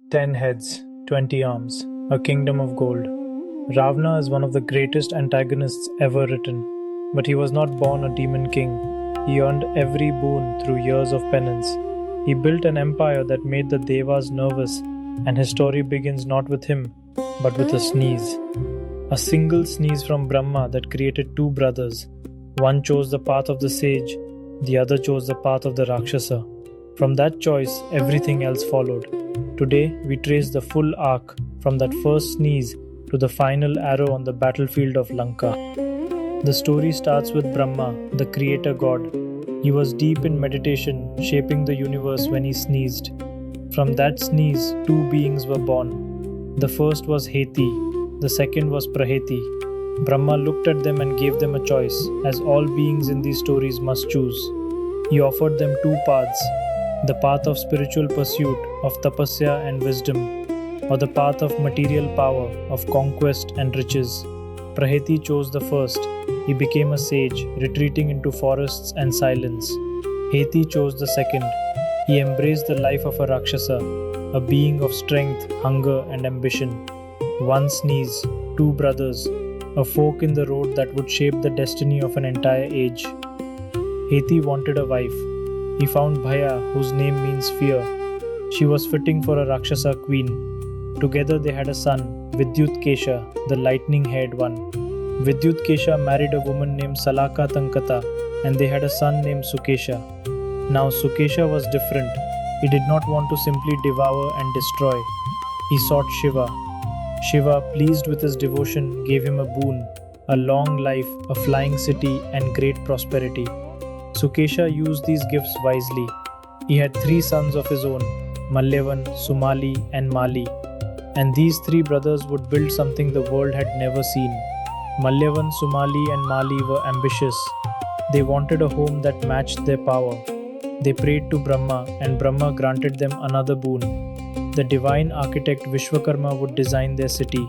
10 heads, 20 arms, a kingdom of gold. Ravana is one of the greatest antagonists ever written, but he was not born a demon king. He earned every boon through years of penance. He built an empire that made the Devas nervous, and his story begins not with him, but with a sneeze. A single sneeze from Brahma that created two brothers. One chose the path of the sage, the other chose the path of the Rakshasa. From that choice, everything else followed. Today, we trace the full arc from that first sneeze to the final arrow on the battlefield of Lanka. The story starts with Brahma, the creator god. He was deep in meditation, shaping the universe when he sneezed. From that sneeze, two beings were born. The first was Heti, the second was Praheti. Brahma looked at them and gave them a choice, as all beings in these stories must choose. He offered them two paths, the path of spiritual pursuit, of tapasya and wisdom, or the path of material power, of conquest and riches. Praheti chose the first. He became a sage, retreating into forests and silence. Heti chose the second. He embraced the life of a Rakshasa, a being of strength, hunger, and ambition. One sneeze, two brothers, a fork in the road that would shape the destiny of an entire age. Heti wanted a wife. He found Bhaya, whose name means fear. She was fitting for a Rakshasa queen. Together they had a son, Vidyut Kesha, the lightning-haired one. Vidyut Kesha married a woman named Salaka Tankata, and they had a son named Sukesha. Now Sukesha was different. He did not want to simply devour and destroy. He sought Shiva. Shiva, pleased with his devotion, gave him a boon, a long life, a flying city, and great prosperity. Sukesha used these gifts wisely. He had three sons of his own, Malyavan, Sumali, and Mali. And these three brothers would build something the world had never seen. Malyavan, Sumali, and Mali were ambitious. They wanted a home that matched their power. They prayed to Brahma, and Brahma granted them another boon. The divine architect Vishwakarma would design their city.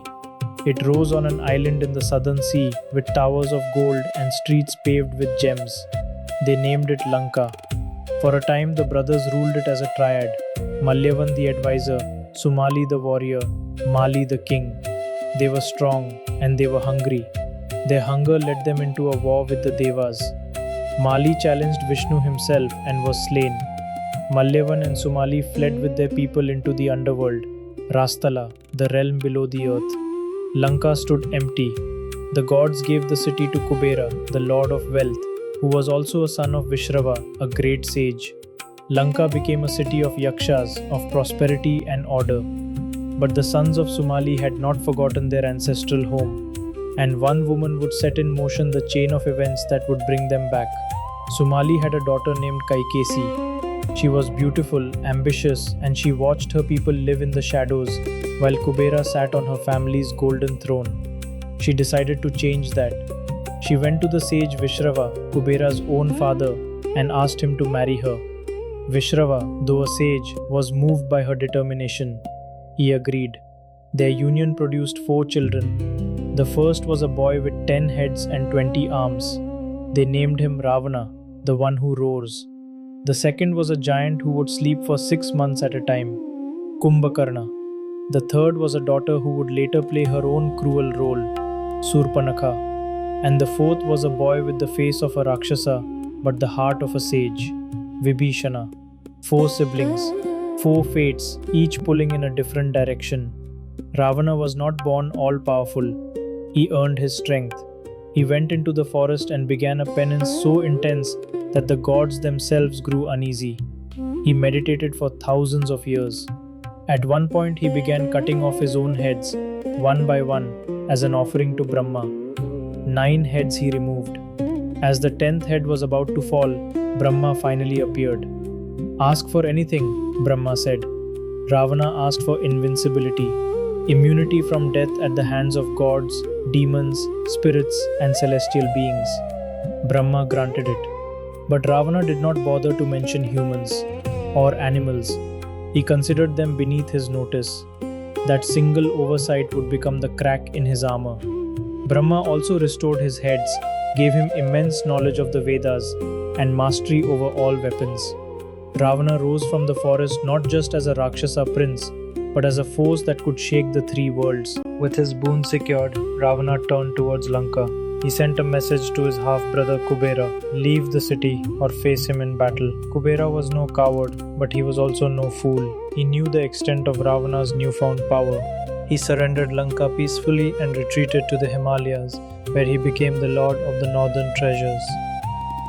It rose on an island in the southern sea with towers of gold and streets paved with gems. They named it Lanka. For a time, the brothers ruled it as a triad: Malyavan the advisor, Sumali the warrior, Mali the king. They were strong and they were hungry. Their hunger led them into a war with the Devas. Mali challenged Vishnu himself and was slain. Malyavan and Sumali fled with their people into the underworld, Rastala, the realm below the earth. Lanka stood empty. The gods gave the city to Kubera, the lord of wealth, who was also a son of Vishrava, a great sage. Lanka became a city of yakshas, of prosperity and order. But the sons of Sumali had not forgotten their ancestral home, and one woman would set in motion the chain of events that would bring them back. Sumali had a daughter named Kaikesi. She was beautiful, ambitious, and she watched her people live in the shadows while Kubera sat on her family's golden throne. She decided to change that. She went to the sage Vishrava, Kubera's own father, and asked him to marry her. Vishrava, though a sage, was moved by her determination. He agreed. Their union produced 4 children. The first was a boy with 10 heads and 20 arms. They named him Ravana, the one who roars. The second was a giant who would sleep for 6 months at a time, Kumbhakarna. The third was a daughter who would later play her own cruel role, Surpanakha. And the fourth was a boy with the face of a Rakshasa but the heart of a sage, Vibhishana. 4 siblings, 4 fates, each pulling in a different direction. Ravana was not born all-powerful. He earned his strength. He went into the forest and began a penance so intense that the gods themselves grew uneasy. He meditated for thousands of years. At one point, he began cutting off his own heads, one by one, as an offering to Brahma. 9 heads he removed. As the 10th head was about to fall, Brahma finally appeared. "Ask for anything," Brahma said. Ravana asked for invincibility, immunity from death at the hands of gods, demons, spirits, and celestial beings. Brahma granted it. But Ravana did not bother to mention humans or animals. He considered them beneath his notice. That single oversight would become the crack in his armor. Brahma also restored his heads, gave him immense knowledge of the Vedas, and mastery over all weapons. Ravana rose from the forest not just as a Rakshasa prince, but as a force that could shake the three worlds. With his boon secured, Ravana turned towards Lanka. He sent a message to his half-brother Kubera, leave the city or face him in battle. Kubera was no coward, but he was also no fool. He knew the extent of Ravana's newfound power. He surrendered Lanka peacefully and retreated to the Himalayas, where he became the lord of the northern treasures.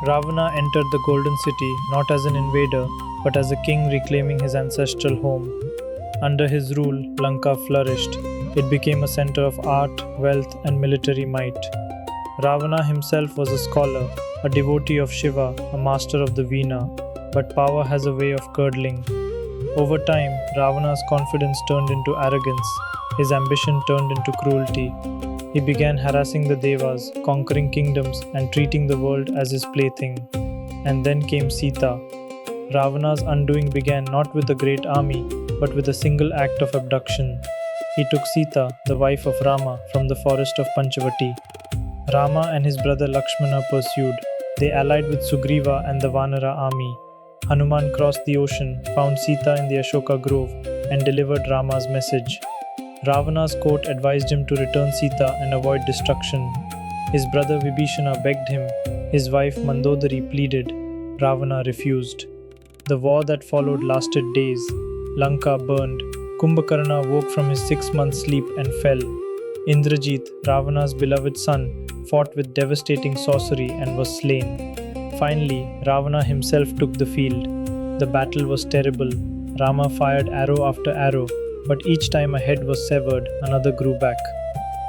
Ravana entered the Golden City not as an invader, but as a king reclaiming his ancestral home. Under his rule, Lanka flourished. It became a center of art, wealth, and military might. Ravana himself was a scholar, a devotee of Shiva, a master of the Veena, but power has a way of curdling. Over time, Ravana's confidence turned into arrogance, his ambition turned into cruelty. He began harassing the Devas, conquering kingdoms, and treating the world as his plaything. And then came Sita. Ravana's undoing began not with a great army, but with a single act of abduction. He took Sita, the wife of Rama, from the forest of Panchavati. Rama and his brother Lakshmana pursued. They allied with Sugriva and the Vanara army. Hanuman crossed the ocean, found Sita in the Ashoka grove, and delivered Rama's message. Ravana's court advised him to return Sita and avoid destruction. His brother Vibhishana begged him. His wife Mandodari pleaded. Ravana refused. The war that followed lasted days. Lanka burned. Kumbhakarna woke from his 6-month sleep and fell. Indrajit, Ravana's beloved son, fought with devastating sorcery and was slain. Finally, Ravana himself took the field. The battle was terrible. Rama fired arrow after arrow, but each time a head was severed, another grew back.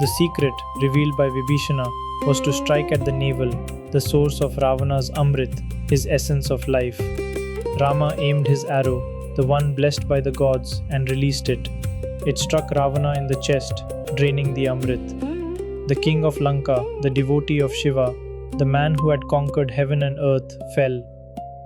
The secret, revealed by Vibhishana, was to strike at the navel, the source of Ravana's Amrit, his essence of life. Rama aimed his arrow, the one blessed by the gods, and released it. It struck Ravana in the chest, draining the Amrit. The king of Lanka, the devotee of Shiva, the man who had conquered heaven and earth, fell.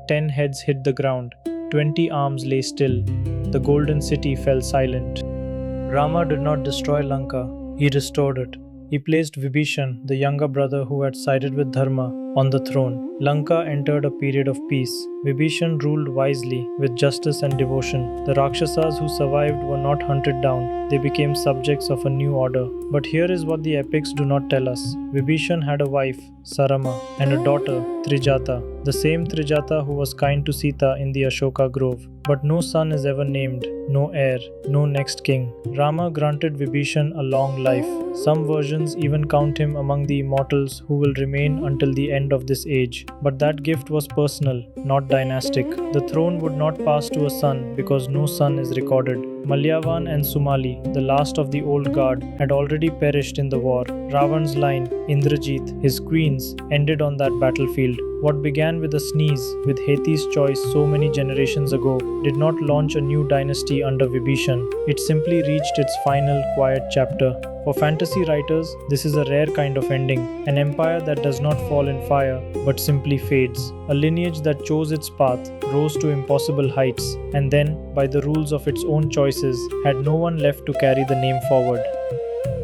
10 heads hit the ground, 20 arms lay still. The golden city fell silent. Rama did not destroy Lanka, he restored it. He placed Vibhishan, the younger brother who had sided with Dharma, on the throne. Lanka entered a period of peace. Vibhishan ruled wisely, with justice and devotion. The Rakshasas who survived were not hunted down, they became subjects of a new order. But here is what the epics do not tell us. Vibhishan had a wife, Sarama, and a daughter, Trijata, the same Trijata who was kind to Sita in the Ashoka grove. But no son is ever named, no heir, no next king. Rama granted Vibhishan a long life. Some versions even count him among the immortals who will remain until the end of this age. But that gift was personal, not dynastic. The throne would not pass to a son because no son is recorded. Malyavan and Sumali, the last of the old guard, had already perished in the war. Ravan's line, Indrajit, his queens, ended on that battlefield. What began with a sneeze, with Heti's choice so many generations ago, did not launch a new dynasty under Vibhishan. It simply reached its final, quiet chapter. For fantasy writers, this is a rare kind of ending, an empire that does not fall in fire, but simply fades. A lineage that chose its path, rose to impossible heights, and then, by the rules of its own choices, had no one left to carry the name forward.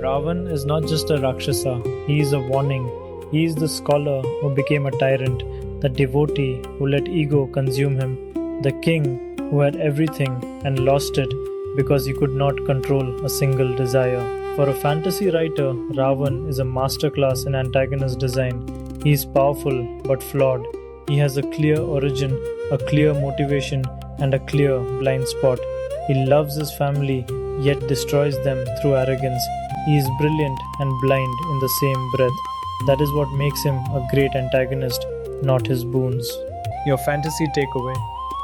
Ravan is not just a Rakshasa, he is a warning. He is the scholar who became a tyrant, the devotee who let ego consume him, the king who had everything and lost it because he could not control a single desire. For a fantasy writer, Ravan is a masterclass in antagonist design. He is powerful but flawed. He has a clear origin, a clear motivation, and a clear blind spot. He loves his family yet destroys them through arrogance. He is brilliant and blind in the same breath. That is what makes him a great antagonist, not his boons. Your fantasy takeaway.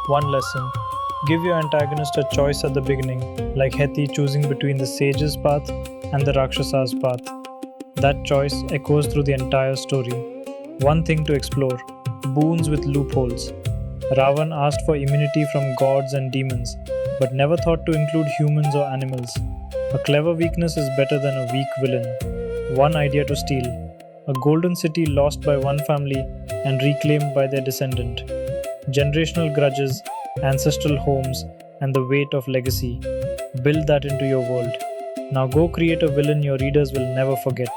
1 lesson. Give your antagonist a choice at the beginning, like Heti choosing between the sage's path and the Rakshasas' path. That choice echoes through the entire story. One thing to explore. Boons with loopholes. Ravan asked for immunity from gods and demons, but never thought to include humans or animals. A clever weakness is better than a weak villain. One idea to steal. A golden city lost by one family and reclaimed by their descendant. Generational grudges, ancestral homes, and the weight of legacy. Build that into your world. Now go create a villain your readers will never forget.